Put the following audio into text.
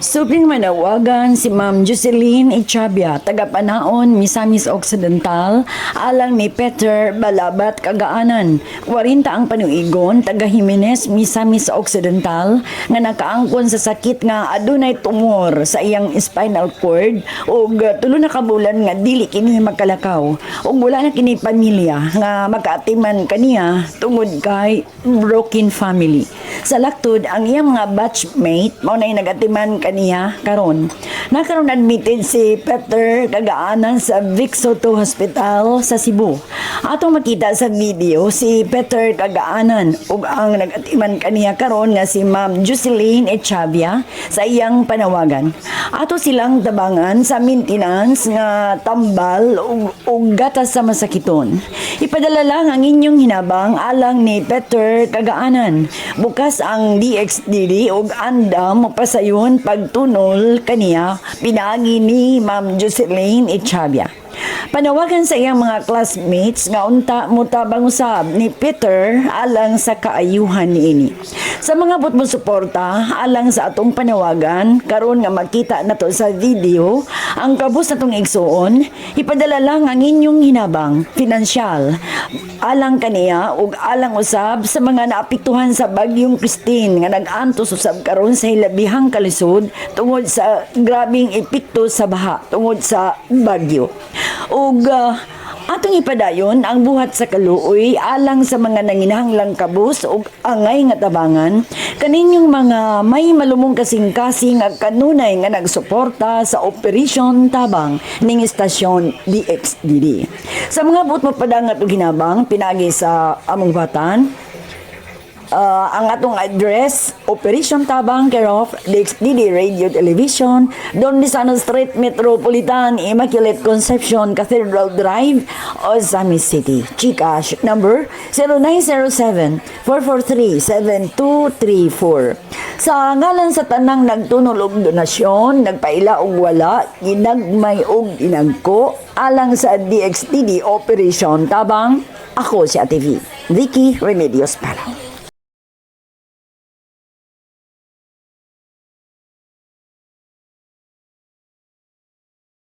Supling manawagan si Ma'am Jocelyn Echabia, taga-Panaon, Misamis Occidental, alang ni Peter Balabat, Kagaanan. 40 ang panuigon, taga Jimenez, Misamis Occidental, nga nakaangkon sa sakit nga adunay tumor sa iyang spinal cord ug tulo na kabulan nga dili kini makalakaw. Ug wala na kini pamilya nga makaatiman kaniya tungod kay broken family. Sa laktod, ang iyang mga batchmate mao nay nagatiman kaniya karon. Nakaroon admitted si Peter Kagaanan sa Vic Soto Hospital sa Cebu. Atong makita sa video si Peter Kagaanan ug ang nagatiman kaniya karon nga si Ma'am Jocelyn Echabia sa iyang panawagan. Ato silang tabangan sa maintenance nga tambal ug gatas sa masakiton. Ipadala lang ang inyong hinabang alang ni Peter Kagaanan. Bukas ang DXDD ug andam mapasayon pagtunol kaniya pinaagi ni Ma'am Jocelyn Echabia. Panawagan sa iyang mga classmates nga unta mutabang usab ni Peter alang sa kaayuhan niini. Sa mga butmo suporta alang sa atong panawagan karon nga makita nato sa video ang kabus natong igsuon, ipadala lang ang inyong hinabang pinansyal alang kaniya ug alang usab sa mga naapektuhan sa bagyong Christine nga nag-antos usab karon sa hilabihang kalisod tungod sa grabing epekto sa baha tungod sa bagyo. Ug atong ipadayon ang buhat sa kaluoy alang sa mga nanginahanglang kabus ug angay nga tabangan kaninyong mga may malumong kasing-kasing ag kanunay nga nagsuporta sa Operation Tabang ning istasyon DXDD. Sa mga buot mapadangat ug hinabang pinagi sa among batan, ang atong address, Operation Tabang, care of DXDD Radio Television, Don Lisano Street, Metropolitan, Immaculate Conception, Cathedral Drive, Ozamis City. GCash number 0907-443-7234. Sa ngalan sa tanang nagtunol og donasyon, nagpaila og wala, ginagmay og ginagko, alang sa DXDD Operation Tabang, ako si Ate V, Vicky Remedios Palaw.